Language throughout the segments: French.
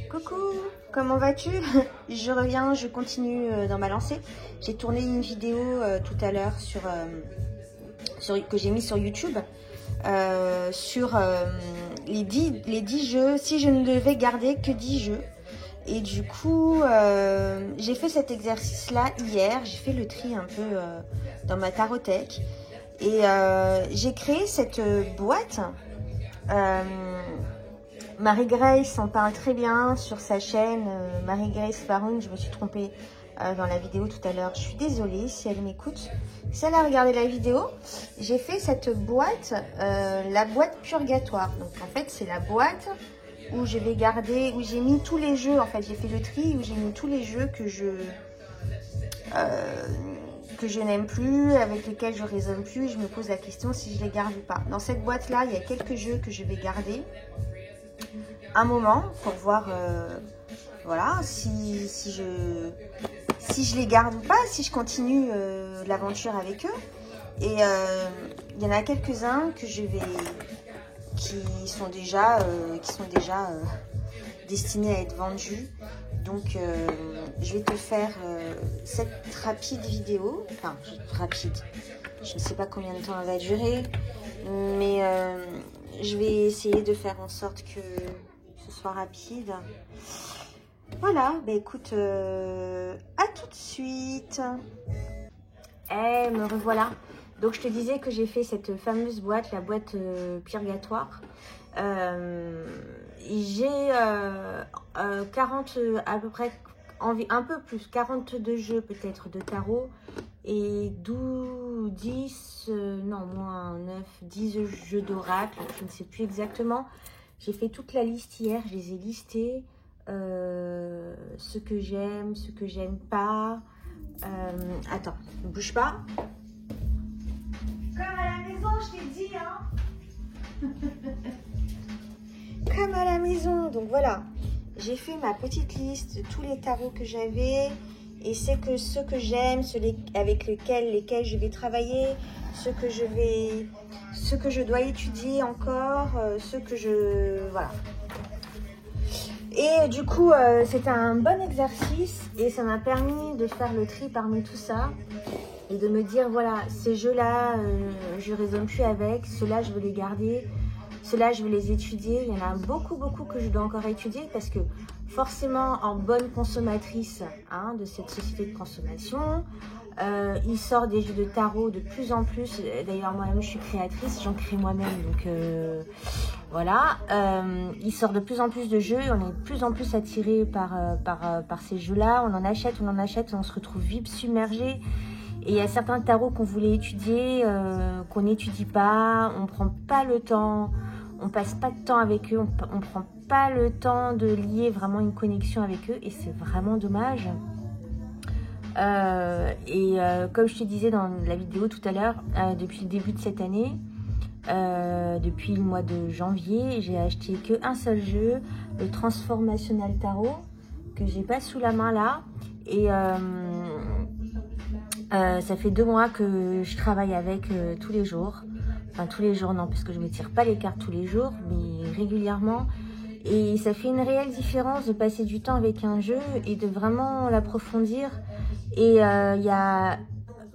Coucou, comment vas-tu? Je reviens, je continue dans ma lancée. J'ai tourné une vidéo tout à l'heure que j'ai mis sur YouTube sur les 10 jeux, si je ne devais garder que 10 jeux. Et du coup, j'ai fait cet exercice-là hier. J'ai fait le tri un peu dans ma tarothèque. Et j'ai créé cette boîte. Marie-Grace en parle très bien sur sa chaîne. Marie-Grace Faroun, je me suis trompée dans la vidéo tout à l'heure. Je suis désolée si elle m'écoute. Si elle a regardé la vidéo, j'ai fait cette boîte, la boîte purgatoire. Donc en fait, c'est la boîte où je vais garder, où j'ai mis tous les jeux. En fait, j'ai fait le tri où j'ai mis tous les jeux que je n'aime plus, avec lesquels je raisonne plus. Et je me pose la question si je les garde ou pas. Dans cette boîte-là, il y a quelques jeux que je vais garder un moment pour voir voilà, si je les garde ou pas, si je continue l'aventure avec eux. Et il y en a quelques-uns que je vais qui sont déjà destinés à être vendus. Donc je vais te faire cette rapide vidéo, enfin rapide, je ne sais pas combien de temps elle va durer, mais je vais essayer de faire en sorte que ce soit rapide. Voilà, bah écoute, à tout de suite. Eh, me revoilà. Donc je te disais que j'ai fait cette fameuse boîte, la boîte purgatoire. J'ai 40, à peu près, un peu plus, 42 jeux peut-être de tarot et 10, non moins 9, 10 jeux d'oracle, je ne sais plus exactement. J'ai fait toute la liste hier, je les ai listés, ce que j'aime, ce que j'aime pas. Attends, ne bouge pas. Comme à la maison, je t'ai dit, hein. Comme à la maison. Donc voilà, j'ai fait ma petite liste de tous les tarots que j'avais. Et c'est que ceux que j'aime, ceux avec lesquels je vais travailler, ceux que je dois étudier encore, ceux que je... Voilà. Et du coup, c'était un bon exercice et ça m'a permis de faire le tri parmi tout ça. Et de me dire, voilà, ces jeux-là, je ne raisonne plus avec, ceux-là, je veux les garder, ceux-là, je veux les étudier. Il y en a beaucoup, beaucoup que je dois encore étudier parce que forcément, en bonne consommatrice hein, de cette société de consommation, il sort des jeux de tarot de plus en plus. D'ailleurs, moi-même, je suis créatrice, j'en crée moi-même, donc voilà. Il sort de plus en plus de jeux, on est de plus en plus attiré par ces jeux-là. On en achète, on se retrouve vite submergé. Et il y a certains tarots qu'on voulait étudier, qu'on n'étudie pas, on ne prend pas le temps, on passe pas de temps avec eux, on ne prend pas le temps de lier vraiment une connexion avec eux et c'est vraiment dommage. Comme je te disais dans la vidéo tout à l'heure, depuis le début de cette année, depuis le mois de janvier, j'ai acheté qu'un seul jeu, le Transformational Tarot, que j'ai pas sous la main là. Et ça fait 2 mois que je travaille avec tous les jours. Enfin, tous les jours, non, parce que je ne me tire pas les cartes tous les jours, mais régulièrement. Et ça fait une réelle différence de passer du temps avec un jeu et de vraiment l'approfondir. Et il y a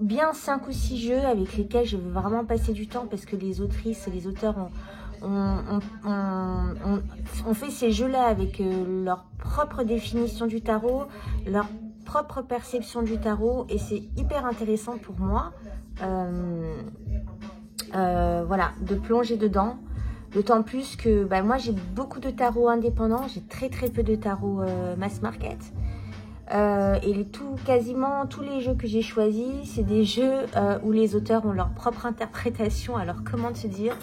bien 5 ou 6 jeux avec lesquels je veux vraiment passer du temps parce que les autrices et les auteurs ont fait ces jeux-là avec leur propre définition du tarot, leur propre perception du tarot et c'est hyper intéressant pour moi voilà, de plonger dedans, d'autant plus que bah, moi j'ai beaucoup de tarots indépendants, j'ai très peu de tarots mass market et quasiment tous les jeux que j'ai choisis c'est des jeux où les auteurs ont leur propre interprétation. Alors comment te dire,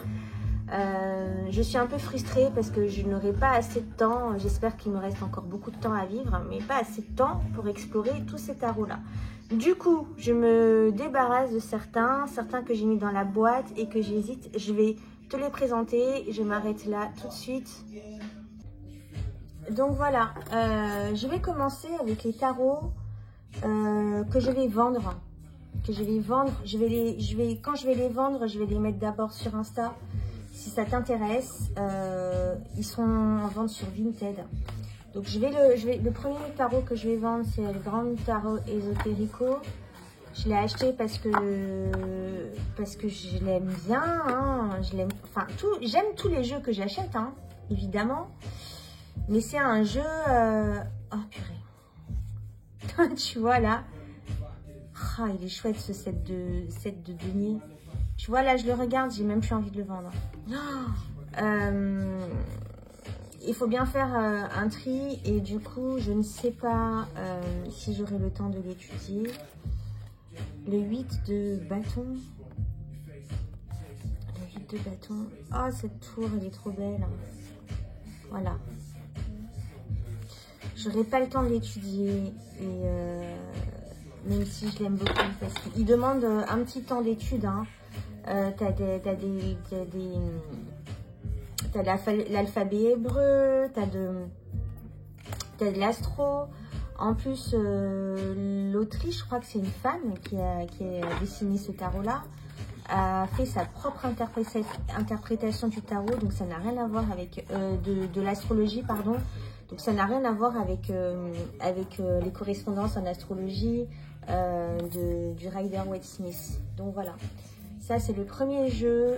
je suis un peu frustrée parce que je n'aurai pas assez de temps. J'espère qu'il me reste encore beaucoup de temps à vivre, mais pas assez de temps pour explorer tous ces tarots-là. Du coup, je me débarrasse de certains que j'ai mis dans la boîte et que j'hésite. Je vais te les présenter. Je m'arrête là tout de suite. Donc voilà, je vais commencer avec les tarots que je vais vendre. Quand je vais les vendre, je vais les mettre d'abord sur Insta. Si ça t'intéresse, ils sont en vente sur Vinted. Donc le premier tarot que je vais vendre, c'est le Grand Tarot Esotérico. Je l'ai acheté parce que je l'aime bien, hein. J'aime tous les jeux que j'achète, hein, évidemment. Mais c'est un jeu... Oh purée. Tu vois là. Ah, il est chouette ce set de deniers. Tu vois là, je le regarde, j'ai même plus envie de le vendre. Il faut bien faire un tri et du coup, je ne sais pas si j'aurai le temps de l'étudier. Le 8 de bâton. Le 8 de bâton. Oh, cette tour, elle est trop belle. Voilà. J'aurai pas le temps de l'étudier. Et même si je l'aime beaucoup. Parce qu'il demande un petit temps d'étude. Hein. T'as l'alphabet hébreu. T'as de l'astro. En plus, l'autrice, je crois que c'est une femme qui a dessiné ce tarot-là, a fait sa propre interprétation du tarot, donc ça n'a rien à voir avec de l'astrologie, pardon. Donc ça n'a rien à voir avec les correspondances en astrologie du Rider-Waite-Smith. Donc voilà, ça c'est le premier jeu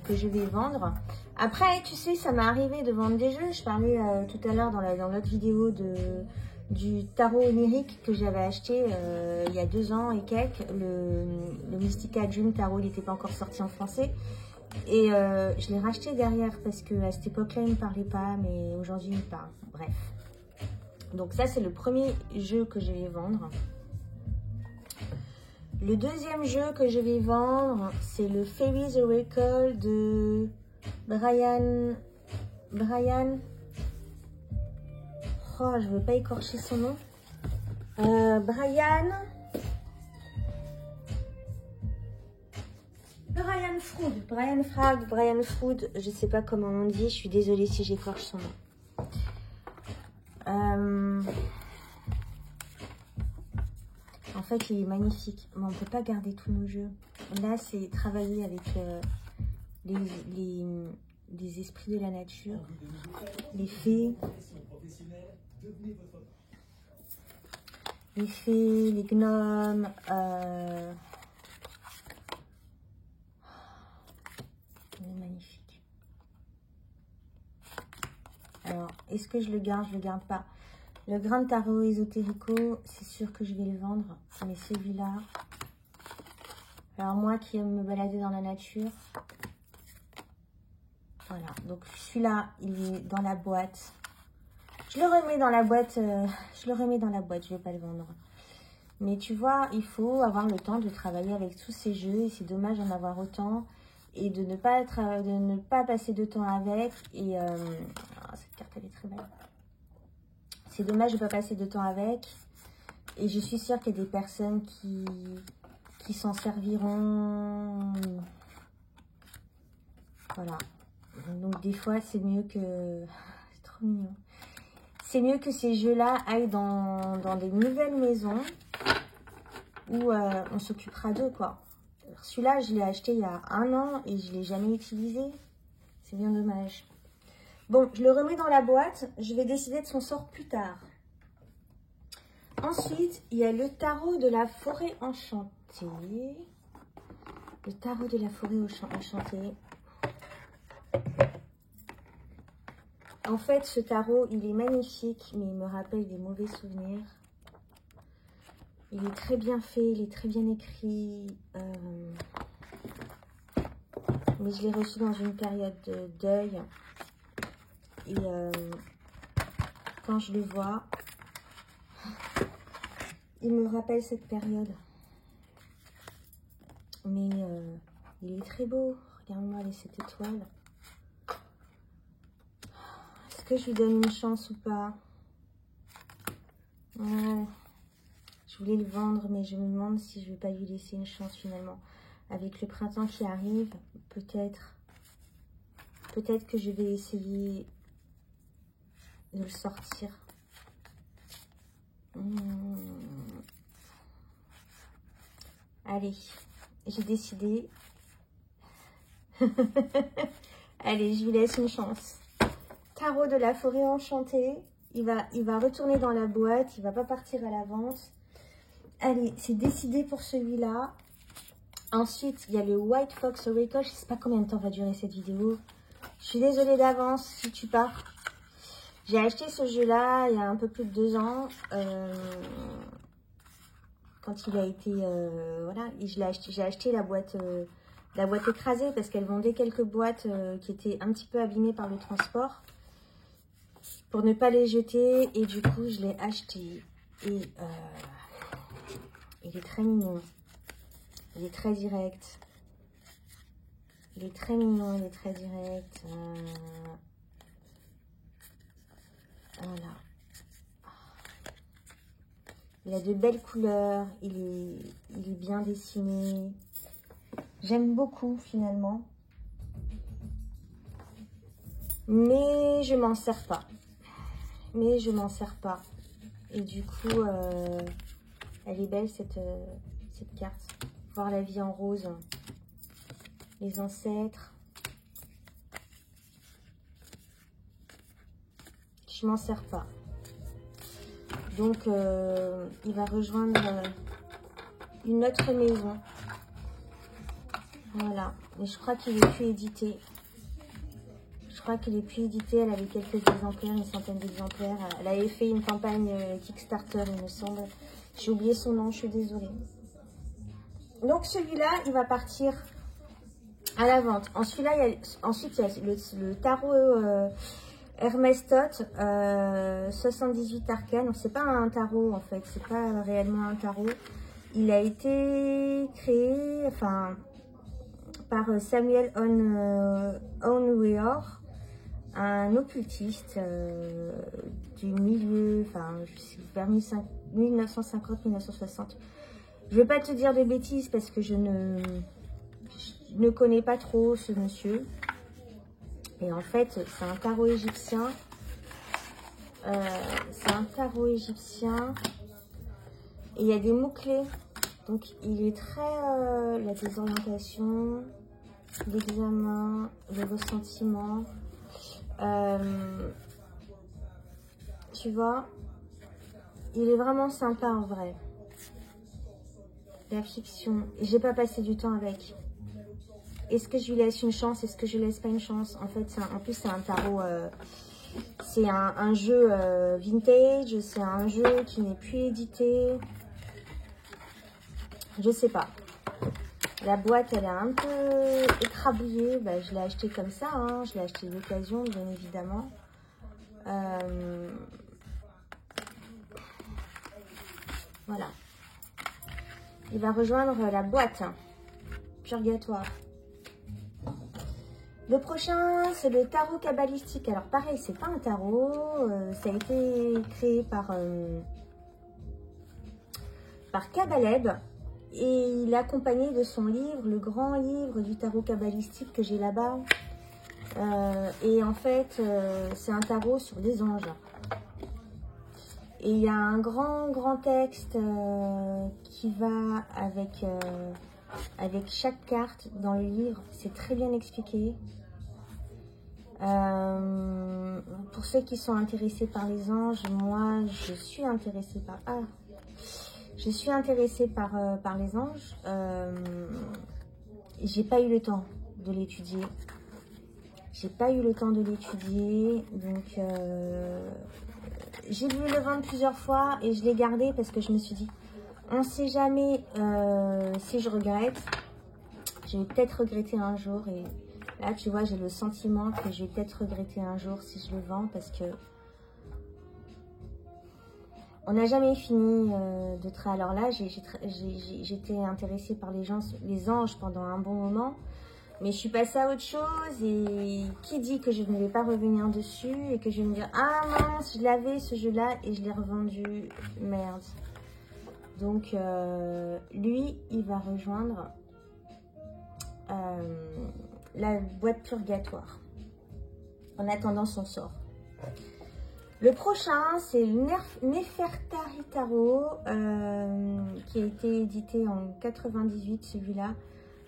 que je vais vendre. Après, tu sais, ça m'est arrivé de vendre des jeux. Je parlais tout à l'heure dans l'autre vidéo du tarot onirique que j'avais acheté il y a 2 ans et quelques. Le Mystica Dream Tarot, il n'était pas encore sorti en français. Et je l'ai racheté derrière parce qu'à cette époque-là, il ne me parlait pas, mais aujourd'hui, il me parle. Bref. Donc ça, c'est le premier jeu que je vais vendre. Le deuxième jeu que je vais vendre, c'est le Fairy's Oracle de Brian. Oh, je ne veux pas écorcher son nom. Brian Froud. Je ne sais pas comment on dit. Je suis désolée si j'écorche son nom. En fait, il est magnifique. Mais on ne peut pas garder tous nos jeux. Là, c'est travailler avec les esprits de la nature, les fées. Les fées, les gnomes, il est magnifique. Alors, est-ce que je le garde? Je le garde pas. Le Grand Tarot Esotérico, c'est sûr que je vais le vendre. Mais celui-là, alors moi qui aime me balader dans la nature, voilà. Donc celui-là, il est dans la boîte. Je le remets dans la boîte, je ne vais pas le vendre. Mais tu vois, il faut avoir le temps de travailler avec tous ces jeux. Et c'est dommage d'en avoir autant. Et de ne pas passer de temps avec. Et cette carte, elle est très belle. C'est dommage de ne pas passer de temps avec. Et je suis sûre qu'il y a des personnes qui s'en serviront. Voilà. Donc des fois, c'est mieux que... C'est trop mignon. C'est mieux que ces jeux-là aillent dans des nouvelles maisons où on s'occupera d'eux, quoi. Celui-là, je l'ai acheté il y a 1 an et je ne l'ai jamais utilisé. C'est bien dommage. Bon, je le remets dans la boîte. Je vais décider de son sort plus tard. Ensuite, il y a le tarot de la forêt enchantée. Le tarot de la forêt enchantée. En fait, ce tarot, il est magnifique, mais il me rappelle des mauvais souvenirs. Il est très bien fait, il est très bien écrit. Mais je l'ai reçu dans une période de deuil. Et quand je le vois, il me rappelle cette période. Mais il est très beau. Regarde-moi cette étoile. Est-ce que je lui donne une chance ou pas? Ouais. Je voulais le vendre, mais je me demande si je ne vais pas lui laisser une chance finalement. Avec le printemps qui arrive, peut-être que je vais essayer de le sortir. Allez, j'ai décidé. Allez, je lui laisse une chance. Tarot de la forêt enchantée. il va retourner dans la boîte, il va pas partir à la vente. Allez, c'est décidé pour celui-là. Ensuite, il y a le White Fox Oracle. Je sais pas combien de temps va durer cette vidéo. Je suis désolée d'avance si tu pars. J'ai acheté ce jeu-là il y a un peu plus de 2 ans. Quand il a été... voilà, j'ai acheté la boîte écrasée parce qu'elle vendait quelques boîtes qui étaient un petit peu abîmées par le transport. Pour ne pas les jeter. Et du coup, je l'ai acheté. Et il est très mignon. Il est très direct. Il est très mignon, il est très direct. Voilà. Il a de belles couleurs. Il est bien dessiné. J'aime beaucoup finalement. Mais je m'en sers pas. Et du coup, elle est belle cette carte. Voir la vie en rose. Les ancêtres. Je m'en sers pas. Donc, il va rejoindre une autre maison. Voilà. Mais je crois qu'il est plus édité. Elle avait quelques exemplaires, une centaine d'exemplaires. Elle avait fait une campagne Kickstarter, il me semble. J'ai oublié son nom, je suis désolée. Donc, celui-là, il va partir à la vente. Ensuite, il y a le tarot Hermès Thoth 78 arcanes. Donc, c'est pas un tarot, en fait. C'est pas réellement un tarot. Il a été créé, enfin, par Samuel Owenweor, un occultiste du milieu, enfin, vers 1950-1960. Je vais pas te dire de bêtises parce que je ne connais pas trop ce monsieur. Et en fait, c'est un tarot égyptien. Et il y a des mots-clés. Donc, il est très... la désorientation, l'examen, le ressentiment. Tu vois, il est vraiment sympa en vrai. La fiction. J'ai pas passé du temps avec. Est-ce que je lui laisse une chance? Est-ce que je laisse pas une chance? En fait, en plus, c'est un tarot... c'est un jeu vintage. C'est un jeu qui n'est plus édité. Je sais pas. La boîte, elle est un peu écrabouillée. Bah, je l'ai acheté comme ça. Hein. Je l'ai acheté d'occasion, bien évidemment. Voilà. Il va rejoindre la boîte. Purgatoire. Le prochain, c'est le tarot kabbalistique. Alors, pareil, c'est pas un tarot. Ça a été créé par Kabbaleb. Et il est accompagné de son livre, le grand livre du tarot kabbalistique que j'ai là-bas. Et en fait, c'est un tarot sur les anges. Et il y a un grand texte qui va avec chaque carte dans le livre. C'est très bien expliqué. Pour ceux qui sont intéressés par les anges, moi, je suis intéressée par... Je suis intéressée par les anges. J'ai pas eu le temps de l'étudier. Donc, j'ai voulu le vendre plusieurs fois et je l'ai gardé parce que je me suis dit, on ne sait jamais si je regrette. Je vais peut-être regretter un jour. Et là, tu vois, j'ai le sentiment que je vais peut-être regretter un jour si je le vends parce que on n'a jamais fini de travailler. Alors là, j'étais intéressée par les anges pendant un bon moment. Mais je suis passée à autre chose. Et qui dit que je ne vais pas revenir dessus et que je vais me dire, ah mince, je l'avais ce jeu-là et je l'ai revendu. Merde. Donc, lui, il va rejoindre la boîte purgatoire. En attendant son sort. Le prochain, c'est le Nefertari Tarot, qui a été édité en 98, celui-là,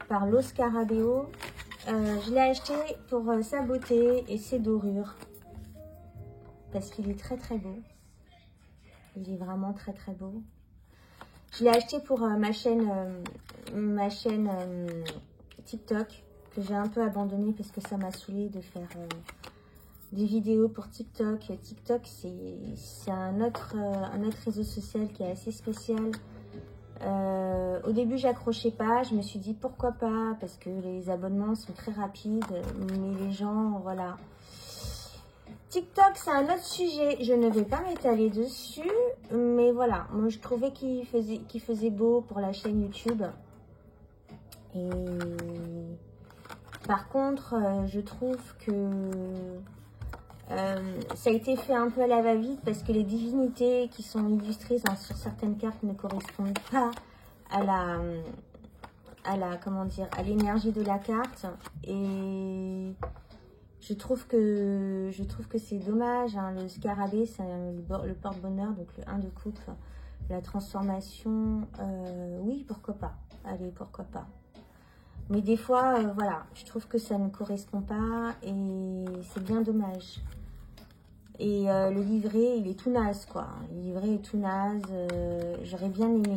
par Lo Scarabeo. Je l'ai acheté pour sa beauté et ses dorures. parce qu'il est très très beau. Il est vraiment très très beau. Je l'ai acheté pour ma chaîne TikTok, que j'ai un peu abandonné parce que ça m'a saoulé de faire des vidéos pour TikTok. TikTok, c'est un autre réseau social qui est assez spécial. Au début, j'accrochais pas. Je me suis dit pourquoi pas, parce que les abonnements sont très rapides, mais les gens, voilà. TikTok, c'est un autre sujet. Je ne vais pas m'étaler dessus, mais voilà. Moi, je trouvais qu'il faisait beau pour la chaîne YouTube. Et par contre, je trouve que ça a été fait un peu à la va-vite parce que les divinités qui sont illustrées sur certaines cartes ne correspondent pas comment dire, à l'énergie de la carte. Et je trouve que c'est dommage, hein. Le scarabée, c'est le porte-bonheur, donc le 1 de coupe, la transformation, oui, pourquoi pas. Allez, pourquoi pas. Mais des fois, voilà, je trouve que ça ne correspond pas et c'est bien dommage. Et le livret, il est tout naze, quoi. Le livret est tout naze. J'aurais bien aimé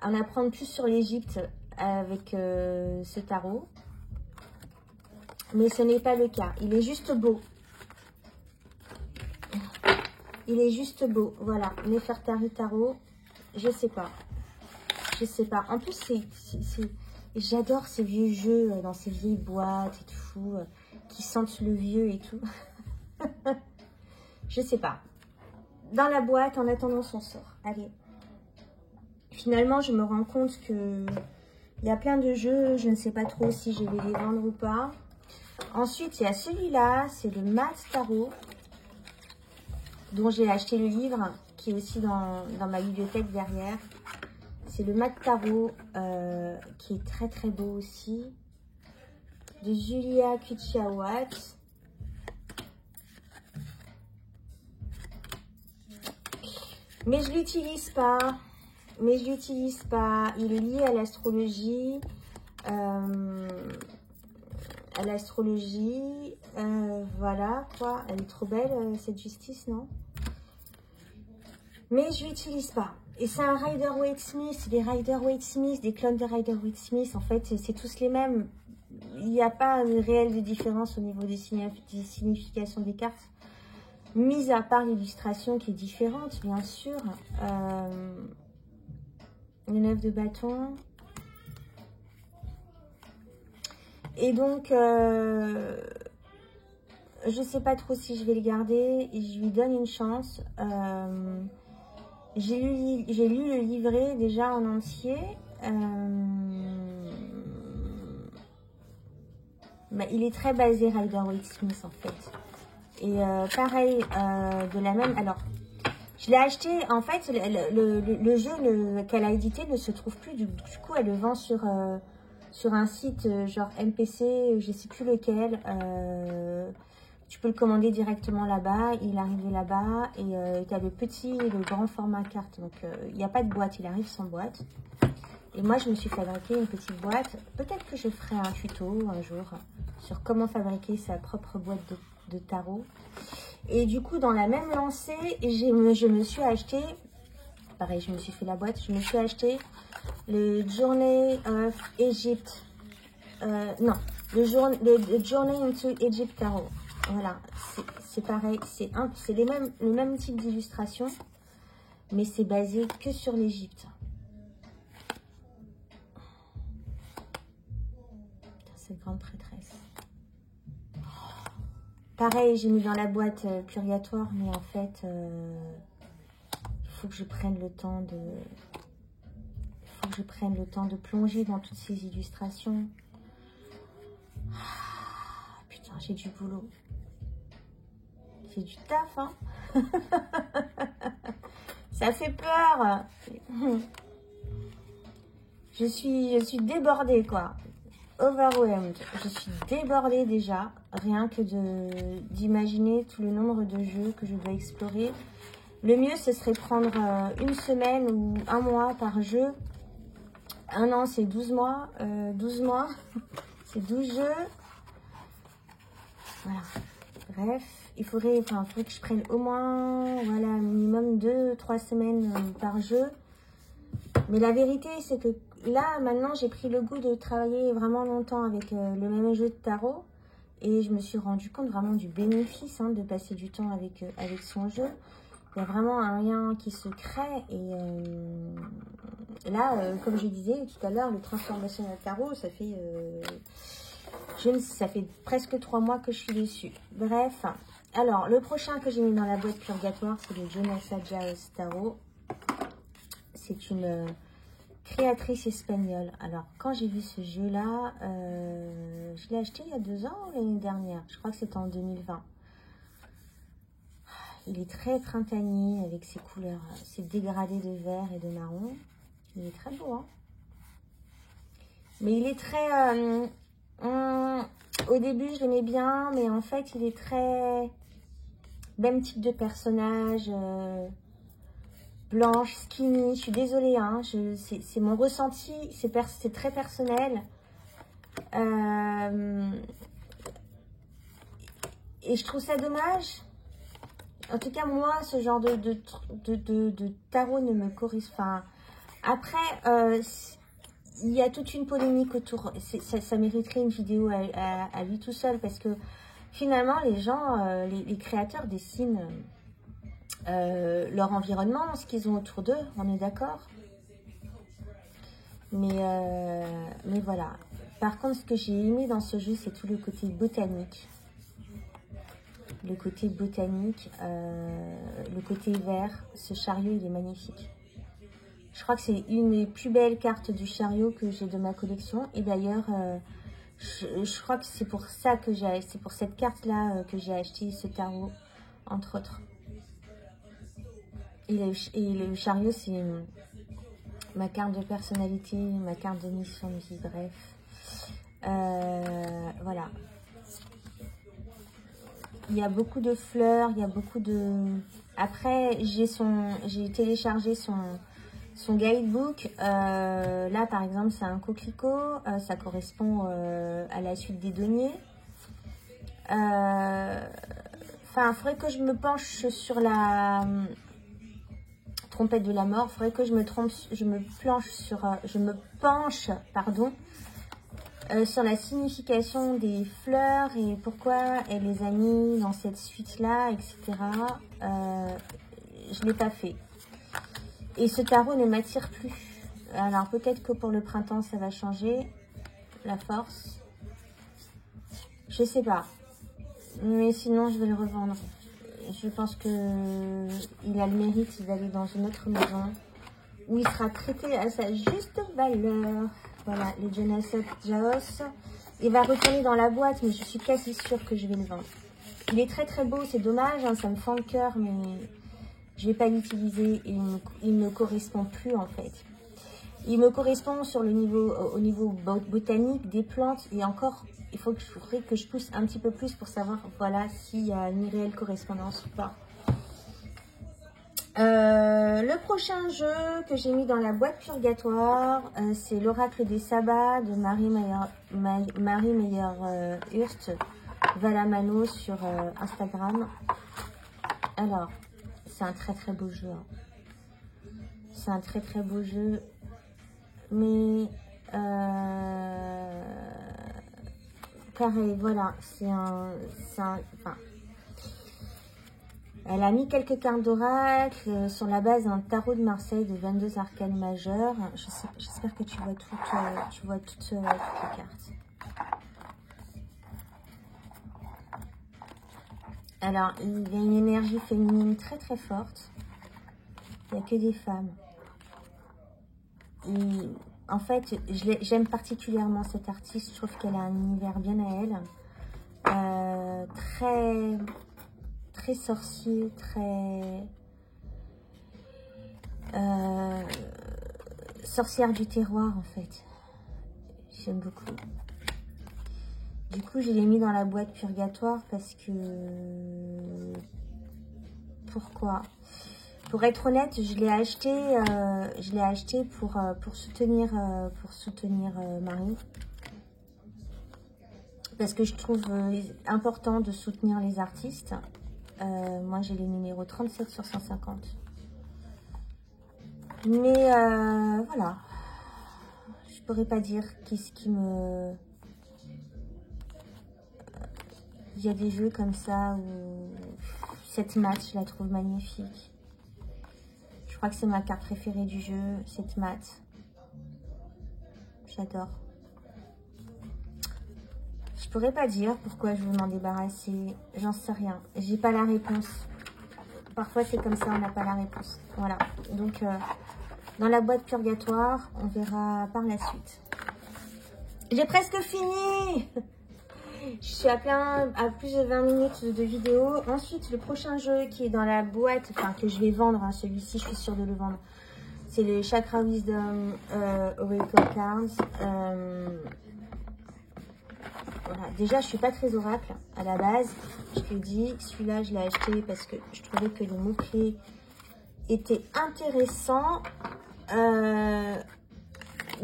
en apprendre plus sur l'Égypte avec ce tarot. Mais ce n'est pas le cas. Il est juste beau. Il est juste beau. Voilà. Nefertari Tarot. Je sais pas. Je sais pas. En plus, j'adore ces vieux jeux dans ces vieilles boîtes et tout. Qui sentent le vieux et tout. Je sais pas. Dans la boîte, en attendant son sort. Allez. Finalement, je me rends compte que il y a plein de jeux. Je ne sais pas trop si je vais les vendre ou pas. Ensuite, il y a celui-là, c'est le Mat Tarot, dont j'ai acheté le livre, qui est aussi dans ma bibliothèque derrière. C'est le Mat Tarot, qui est très très beau aussi, de Julia Kuchiawat. Mais je l'utilise pas. Il est lié à l'astrologie. Voilà quoi, elle est trop belle cette justice, non? Mais je l'utilise pas. Et c'est un Rider-Waite-Smith, des Rider-Waite-Smith, des clones de Rider-Waite-Smith, en fait c'est tous les mêmes. Il n'y a pas une réelle différence au niveau des significations des cartes, mis à part l'illustration qui est différente bien sûr. Le 9 de bâton. Et donc, je sais pas trop si je vais le garder. Je lui donne une chance. J'ai lu le livret déjà en entier. Mais il est très basé Rider-Waite-Smith en fait. Et pareil, de la même... Alors, je l'ai acheté, en fait, le jeu qu'elle a édité ne se trouve plus. Du coup, elle le vend sur un site genre MPC, je ne sais plus lequel. Tu peux le commander directement là-bas. Il arrive là-bas et tu as le petit et le grand format carte. Donc, il n'y a pas de boîte, il arrive sans boîte. Et moi, je me suis fabriqué une petite boîte. Peut-être que je ferai un tuto un jour sur comment fabriquer sa propre boîte de tarot. Et du coup, dans la même lancée, je me suis acheté, pareil, je me suis fait la boîte, je me suis acheté le Journey of Egypt, non, le Journey into Egypt Tarot. Voilà, c'est pareil, c'est le même type d'illustration, mais c'est basé que sur l'Égypte. Cette grande prêtresse. Pareil, j'ai mis dans la boîte purgatoire, mais en fait, il faut que je prenne le temps de plonger dans toutes ces illustrations. Ah, putain, j'ai du boulot. J'ai du taf, hein. Ça fait peur. Je suis débordée, quoi. Overwhelmed. Je suis débordée déjà, rien que d'imaginer tout le nombre de jeux que je dois explorer. Le mieux, ce serait prendre une semaine ou un mois par jeu. Un an, c'est 12 mois. 12 mois, c'est 12 jeux. Voilà. Bref, il faudrait que je prenne au moins, voilà, minimum 2-3 semaines par jeu. Mais la vérité, c'est que là, maintenant, j'ai pris le goût de travailler vraiment longtemps avec le même jeu de tarot. Et je me suis rendu compte vraiment du bénéfice de passer du temps avec son jeu. Il y a vraiment un lien qui se crée. Et là, comme je disais tout à l'heure, le transformationnel tarot, ça fait presque 3 mois que je suis dessus. Bref, alors, le prochain que j'ai mis dans la boîte purgatoire, c'est le Jonasa Jaos Tarot. C'est une créatrice espagnole. Alors, quand j'ai vu ce jeu-là, je l'ai acheté il y a 2 ans ou l'année dernière. Je crois que c'était en 2020. Il est très printanier avec ses couleurs, ses dégradés de vert et de marron. Il est très beau, hein. Mais il est très... au début, je l'aimais bien, mais en fait, il est très... Même type de personnage... blanche, skinny, je suis désolée, hein, c'est mon ressenti, c'est très personnel. Et je trouve ça dommage. En tout cas, moi, ce genre de tarot ne me correspond. Enfin, après, il y a toute une polémique autour. Ça mériterait une vidéo à lui tout seul, parce que finalement, les gens, les créateurs dessinent... leur environnement, ce qu'ils ont autour d'eux, on est d'accord. Mais voilà. Par contre, ce que j'ai aimé dans ce jeu, c'est tout le côté botanique. Le côté botanique, le côté vert. Ce chariot, il est magnifique. Je crois que c'est une des plus belles cartes du chariot que j'ai de ma collection. Et d'ailleurs, je crois que c'est pour ça que c'est pour cette carte-là que j'ai acheté ce tarot, entre autres. Et le chariot, c'est ma carte de personnalité, ma carte de mission de vie, bref. Voilà. Il y a beaucoup de fleurs, il y a beaucoup de... Après, j'ai téléchargé son guidebook. Là, par exemple, c'est un coquelicot. Ça correspond à la suite des deniers. Enfin, il faudrait que je me penche sur la... trompette de la mort. Il faudrait que je me penche, pardon, sur la signification des fleurs et pourquoi elle les a mis dans cette suite-là, etc. Je ne l'ai pas fait. Et ce tarot ne m'attire plus. Alors peut-être que pour le printemps, ça va changer. La force. Je sais pas. Mais sinon, je vais le revendre. Je pense que il a le mérite d'aller dans une autre maison où il sera traité à sa juste valeur. Voilà, le Jonasa Jaos. Il va retourner dans la boîte, mais je suis quasi sûre que je vais le vendre. Il est très très beau, c'est dommage, hein, ça me fend le cœur, mais je vais pas l'utiliser et il ne me correspond plus en fait. Il me correspond sur le niveau, au niveau botanique des plantes et encore, il faudrait que je pousse un petit peu plus pour savoir, voilà, s'il y a une réelle correspondance ou pas. Le prochain jeu que j'ai mis dans la boîte purgatoire, c'est l'Oracle des Sabbats de Marie Meyer-Hurt Valamano sur Instagram. Alors, c'est un très très beau jeu. Hein. C'est un très très beau jeu. Mais pareil, voilà, enfin, elle a mis quelques cartes d'oracle sur la base d'un tarot de Marseille de 22 arcanes majeures. J'espère que tu vois toutes les cartes. Alors, il y a une énergie féminine très très forte. Il n'y a que des femmes. Et, en fait, j'aime particulièrement cette artiste. Je trouve qu'elle a un univers bien à elle. Très sorcier, très... sorcière du terroir, en fait. J'aime beaucoup. Du coup, je l'ai mis dans la boîte purgatoire parce que... Pourquoi ? Pour être honnête, je l'ai acheté pour soutenir Marie. parce que je trouve important de soutenir les artistes. Moi, j'ai les numéros 37 sur 150. Mais voilà, je pourrais pas dire qu'est-ce qui me... Il y a des jeux comme ça où cette mat, je la trouve magnifique. Je crois que c'est ma carte préférée du jeu, cette mat. J'adore. Je pourrais pas dire pourquoi je veux m'en débarrasser. J'en sais rien. J'ai pas la réponse. Parfois c'est comme ça, on n'a pas la réponse. Voilà. Donc dans la boîte purgatoire, on verra par la suite. J'ai presque fini. Je suis à plus de 20 minutes de vidéo. Ensuite, le prochain jeu qui est dans la boîte, enfin que je vais vendre, hein, celui-ci, je suis sûre de le vendre. C'est le Chakra Wisdom Oracle Cards. Voilà. Déjà, je suis pas très oracle à la base. Je te le dis, celui-là, je l'ai acheté parce que je trouvais que les mots-clés étaient intéressants.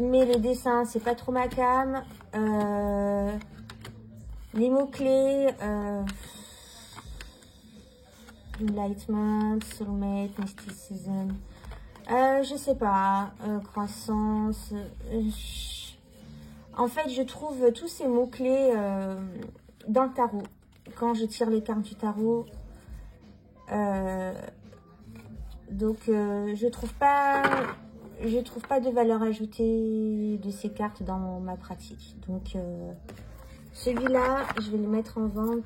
Mais les dessins, c'est pas trop ma came. Les mots-clés, Enlightenment, Soulmate, Mysticism, je sais pas, croissance. En fait, je trouve tous ces mots-clés dans le tarot. Quand je tire les cartes du tarot, donc je trouve pas de valeur ajoutée de ces cartes dans ma pratique. Donc celui-là, je vais le mettre en vente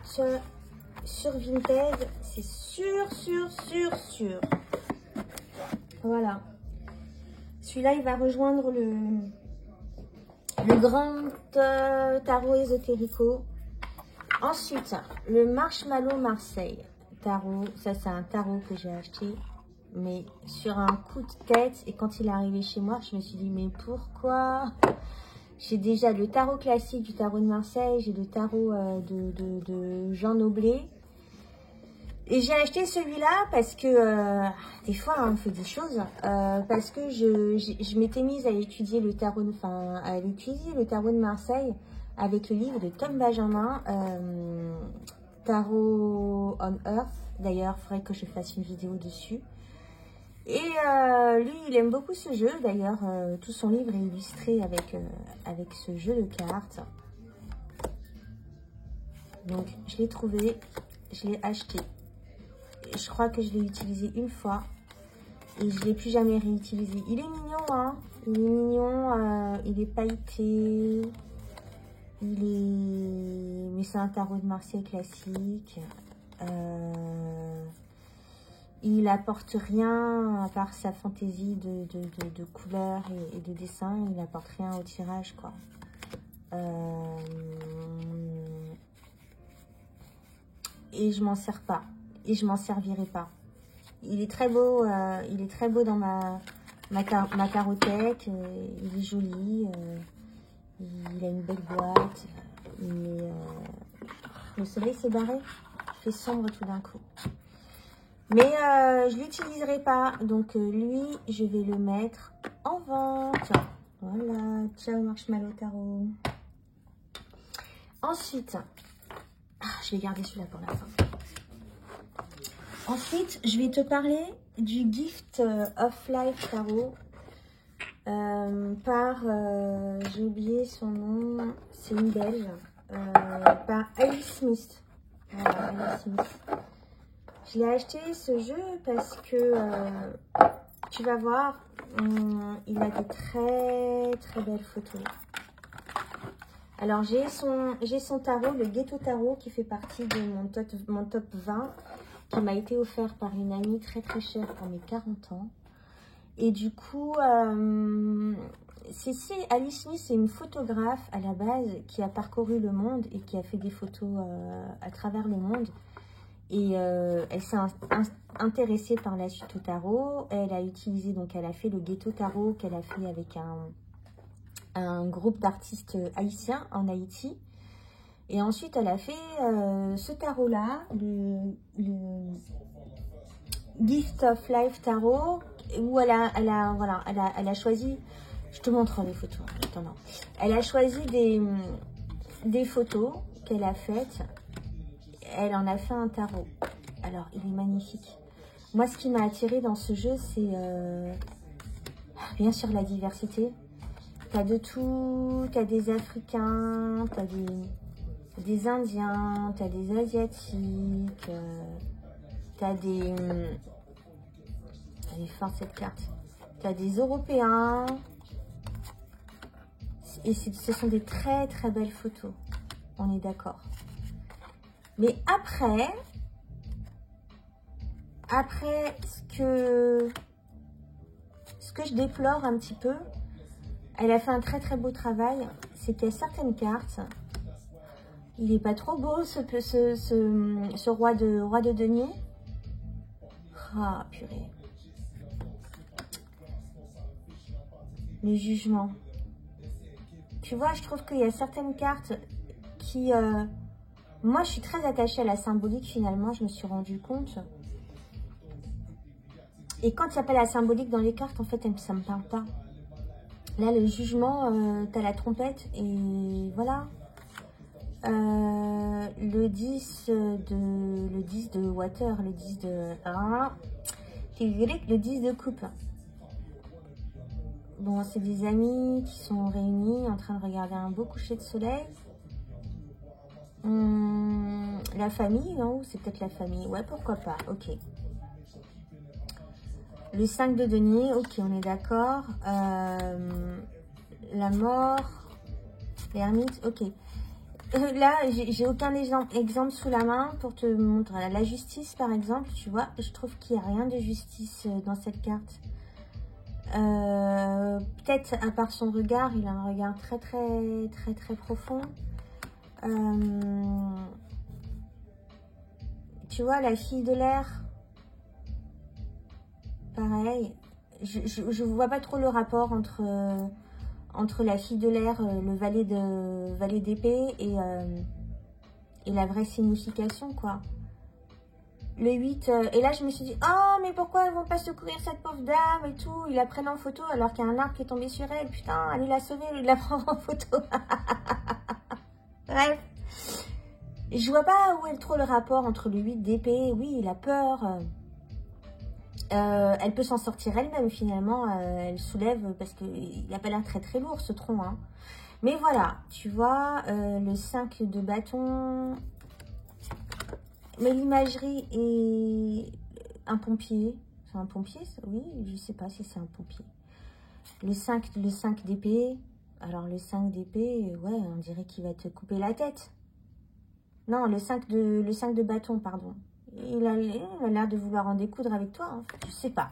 sur Vinted. C'est sûr. Voilà. Celui-là, il va rejoindre le grand tarot ésotérico. Ensuite, le Marshmallow Marseille tarot. Ça, c'est un tarot que j'ai acheté. Mais sur un coup de tête. Et quand il est arrivé chez moi, je me suis dit, mais pourquoi ? J'ai déjà le tarot classique du tarot de Marseille, j'ai le tarot de Jean Noblet. Et j'ai acheté celui-là parce que, des fois, hein, on fait des choses, parce que je m'étais mise à étudier le tarot, le tarot de Marseille avec le livre de Tom Benjamin, Tarot on Earth. D'ailleurs, il faudrait que je fasse une vidéo dessus. Et lui, il aime beaucoup ce jeu. D'ailleurs, tout son livre est illustré avec ce jeu de cartes. Donc, je l'ai trouvé, je l'ai acheté. Et je crois que je l'ai utilisé une fois. Et je ne l'ai plus jamais réutilisé. Il est mignon, hein. Il est mignon, il est pailleté. Mais c'est un tarot de Marseille classique. Il apporte rien à part sa fantaisie de couleurs et de dessin. Il apporte rien au tirage, quoi. Et je m'en sers pas. Et je m'en servirai pas. Il est très beau. Il est très beau dans ma carothèque. Il est joli. Il a une belle boîte. Mais le soleil s'est barré. Il fait sombre tout d'un coup. Mais je ne l'utiliserai pas. Donc lui, je vais le mettre en vente. Voilà. Ciao Marshmallow Tarot. Ensuite, je vais garder celui-là pour la fin. Ensuite, je vais te parler du Gift of Life Tarot. J'ai oublié son nom. C'est une Belge. Par Alice Smith. Voilà, Alice Smith. Je l'ai acheté ce jeu parce que tu vas voir, il a des très belles photos. Alors j'ai son tarot, le Ghetto Tarot, qui fait partie de mon top 20, qui m'a été offert par une amie très chère pour mes 40 ans. Et du coup, Alice Smith, c'est une photographe à la base qui a parcouru le monde et qui a fait des photos à travers le monde. Et elle s'est intéressée par la suite au tarot. Elle a utilisé, donc elle a fait le Ghetto Tarot qu'elle a fait avec un groupe d'artistes haïtiens en Haïti. Et ensuite, elle a fait ce tarot-là, le Gift of Life Tarot, où elle a choisi, je te montre les photos, attends, elle a choisi des photos qu'elle a faite, elle en a fait un tarot. Alors, il est magnifique. Moi, ce qui m'a attirée dans ce jeu, c'est bien sûr la diversité. T'as de tout, t'as des Africains, t'as des Indiens, t'as des Asiatiques, t'as des... Elle est forte cette carte. T'as des Européens. Et ce sont des très très belles photos. On est d'accord. Mais après ce que je déplore un petit peu, elle a fait un très très beau travail. C'est qu'il y a certaines cartes, il n'est pas trop beau ce roi de denier. Ah purée. Le jugement. Tu vois, je trouve qu'il y a certaines cartes qui... moi, je suis très attachée à la symbolique, finalement, je me suis rendu compte. Et quand il n'y a pas la symbolique dans les cartes, en fait, ça ne me parle pas. Là, le jugement, tu as la trompette et voilà. Le 10 de water, le 10 de... le 10 de coupe. Bon, c'est des amis qui sont réunis en train de regarder un beau coucher de soleil. La famille, non? C'est peut-être la famille. Ouais, pourquoi pas. Ok. Le 5 de denier. Ok, on est d'accord. La mort. L'ermite. Ok. Là, j'ai aucun exemple sous la main pour te montrer. La justice, par exemple, tu vois, je trouve qu'il n'y a rien de justice dans cette carte. Peut-être à part son regard, il a un regard très profond. Tu vois, la fille de l'air, pareil. Je vois pas trop le rapport entre la fille de l'air, le valet d'épée et la vraie signification, quoi. Le 8, et là je me suis dit, oh mais pourquoi ils vont pas secourir cette pauvre dame et tout, ils la prennent en photo alors qu'il y a un arbre qui est tombé sur elle, putain, allez la sauver, de la prendre en photo. Bref, je vois pas où est trop le rapport entre le 8 d'épée, oui il a peur, elle peut s'en sortir elle-même finalement, elle soulève parce qu'il n'a pas l'air très lourd ce tronc, hein. Mais voilà, tu vois, le 5 de bâton... Mais l'imagerie est un pompier. C'est un pompier, ça? Oui, je sais pas si c'est un pompier. Le 5 d'épée. Alors, le 5 d'épée, ouais, on dirait qu'il va te couper la tête. Non, le 5 de bâton, pardon. Il a l'air de vouloir en découdre avec toi. Hein. Je sais pas.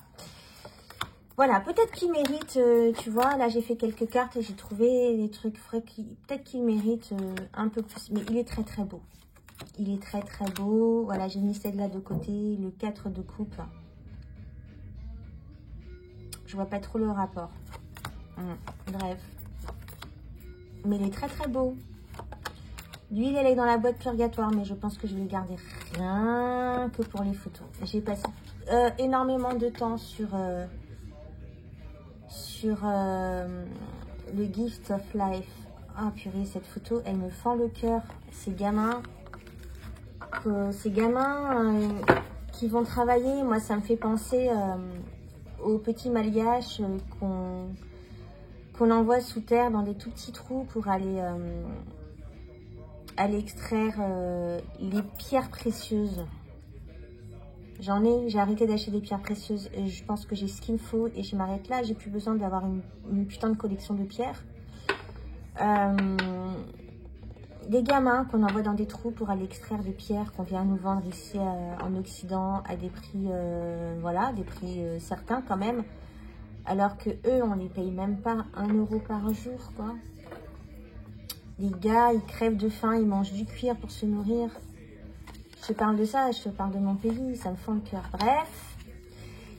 Voilà, peut-être qu'il mérite, tu vois, là j'ai fait quelques cartes et j'ai trouvé des trucs frais qui, peut-être qu'il mérite un peu plus. Mais il est très beau. Il est très beau. Voilà, j'ai mis celle-là de côté. Le 4 de coupe. Je vois pas trop le rapport. Bref. Mais il est très beau. L'huile, elle est dans la boîte purgatoire. Mais je pense que je vais garder rien que pour les photos. J'ai passé énormément de temps sur le Gift of Life. Ah purée, cette photo, elle me fend le cœur. Ces gamins... qui vont travailler, moi ça me fait penser aux petits malgaches qu'on envoie sous terre dans des tout petits trous pour aller extraire les pierres précieuses. J'ai arrêté d'acheter des pierres précieuses et je pense que j'ai ce qu'il me faut et je m'arrête là. J'ai plus besoin d'avoir une putain de collection de pierres. Des gamins qu'on envoie dans des trous pour aller extraire des pierres qu'on vient nous vendre ici en Occident à des prix, voilà, des prix certains quand même. Alors que eux, on les paye même pas 1 € par jour, quoi. Les gars, ils crèvent de faim, ils mangent du cuir pour se nourrir. Je te parle de ça, je te parle de mon pays, ça me fend le cœur. Bref.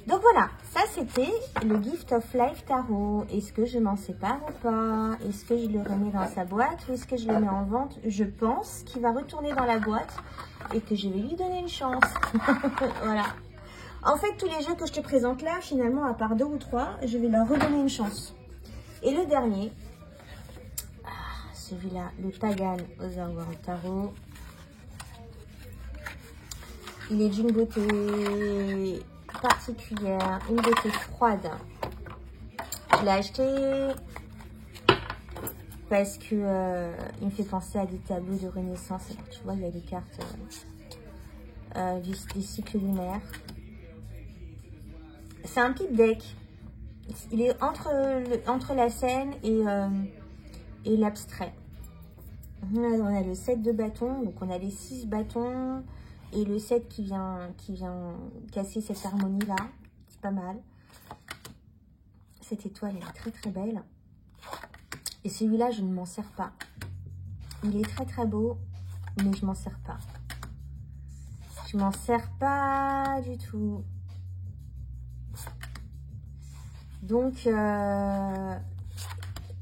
Donc voilà, ça c'était le Gift of Life Tarot. Est-ce que je m'en sépare ou pas? Est-ce que je le remets dans sa boîte ou est-ce que je le mets en vente? Je pense qu'il va retourner dans la boîte et que je vais lui donner une chance. Voilà. En fait, tous les jeux que je te présente là, finalement, à part 2 ou 3, je vais leur redonner une chance. Et le dernier, celui-là, le Pagan Otherworld Tarot. Il est d'une beauté particulière, une beauté froide. Je l'ai acheté parce que il me fait penser à des tableaux de Renaissance. Alors, tu vois, il y a des cartes des cycles lunaires. C'est un petit deck. Il est entre la scène et l'abstrait. On a le 7 de bâtons, donc on a les 6 bâtons et le 7 qui vient casser cette harmonie-là. C'est pas mal. Cette étoile, elle est très très belle. Et celui-là, je ne m'en sers pas. Il est très très beau, mais je m'en sers pas. Je m'en sers pas du tout. Donc,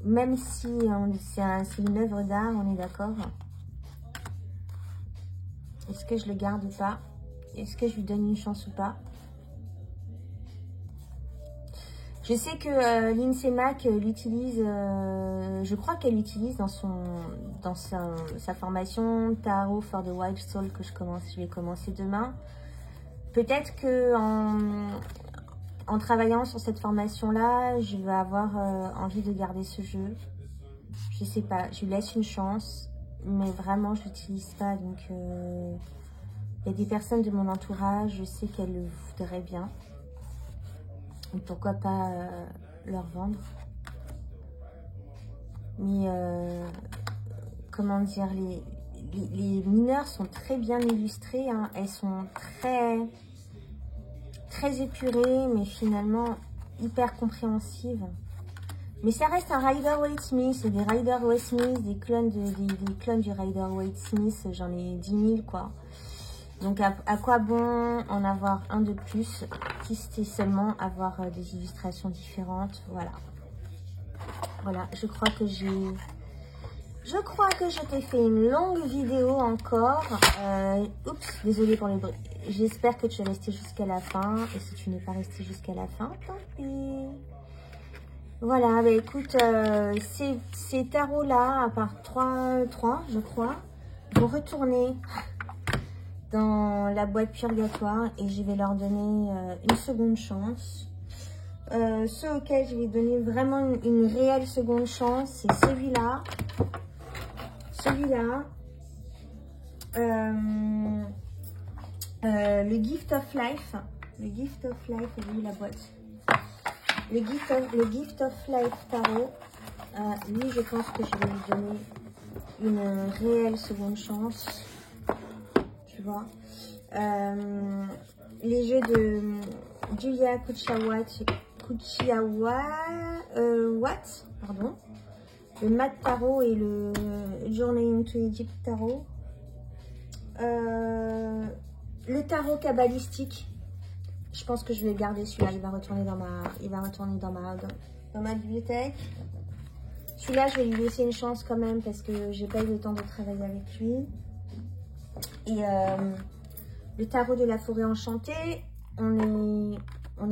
même si c'est une œuvre d'art, on est d'accord. Est-ce que je le garde ou pas? Est-ce que je lui donne une chance ou pas? Je sais que Lindsay Mack l'utilise, je crois qu'elle l'utilise dans sa formation Tarot for the Wild Soul que je vais commencer demain. Peut-être que en travaillant sur cette formation-là, je vais avoir envie de garder ce jeu. Je sais pas, je lui laisse une chance, mais vraiment je l'utilise pas. Donc il y a des personnes de mon entourage, je sais qu'elles le voudraient bien. Pourquoi pas leur vendre. Mais comment dire, les mineurs sont très bien illustrés, hein. Elles sont très épurées, mais finalement hyper compréhensives. Mais ça reste un Rider-Waite-Smith, et des Rider-Waite-Smith, des clones du Rider-Waite-Smith, j'en ai 10 000 quoi. Donc à quoi bon en avoir un de plus, si c'était seulement avoir des illustrations différentes. Voilà. Voilà, je crois que je t'ai fait une longue vidéo encore. Oups, désolée pour le bruit. J'espère que tu es resté jusqu'à la fin. Et si tu n'es pas resté jusqu'à la fin, tant pis. Voilà, bah écoute, ces tarots-là, à part 3, je crois, vont retourner dans la boîte purgatoire et je vais leur donner une seconde chance. Ceux auxquels je vais donner vraiment une réelle seconde chance, c'est celui-là, le Gift of Life. Le Gift of Life, est où la boîte? Le Gift of Life Tarot. Lui, je pense que je vais lui donner une réelle seconde chance. Tu vois. Les jeux de Julia pardon. Le Mat Tarot et le Journey into Egypt Tarot. Le tarot kabbalistique. Je pense que je vais le garder celui-là. Il va retourner dans ma bibliothèque. Celui-là, je vais lui laisser une chance quand même parce que j'ai pas eu le temps de travailler avec lui. Et le tarot de la forêt enchantée. On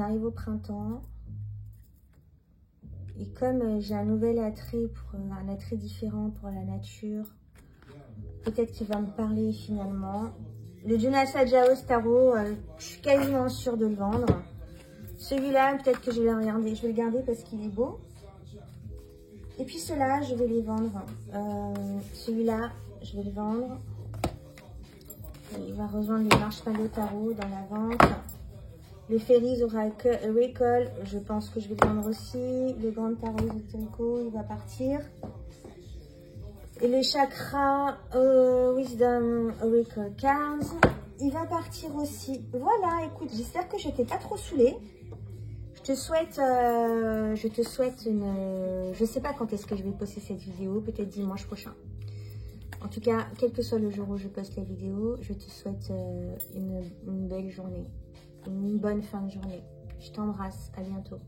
arrive au printemps. Et comme j'ai un nouvel attrait, un attrait différent pour la nature, peut-être qu'il va me parler finalement. Le Jonasa Jaos Tarot, je suis quasiment sûre de le vendre. Celui-là, peut-être que je vais le garder parce qu'il est beau. Et puis ceux-là, je vais les vendre. Celui-là, je vais le vendre. Il va rejoindre le Marshmallow Tarot dans la vente. Le Fairies Oracle, je pense que je vais le vendre aussi. Le Grand Tarot Ésotérico, il va partir. Et le Chakra Wisdom Oracle Cards, il va partir aussi. Voilà, écoute, j'espère que je t'ai pas trop saoulée. Je te souhaite une... Je sais pas quand est-ce que je vais poster cette vidéo, peut-être dimanche prochain. En tout cas, quel que soit le jour où je poste la vidéo, je te souhaite une belle journée. Une bonne fin de journée. Je t'embrasse. À bientôt.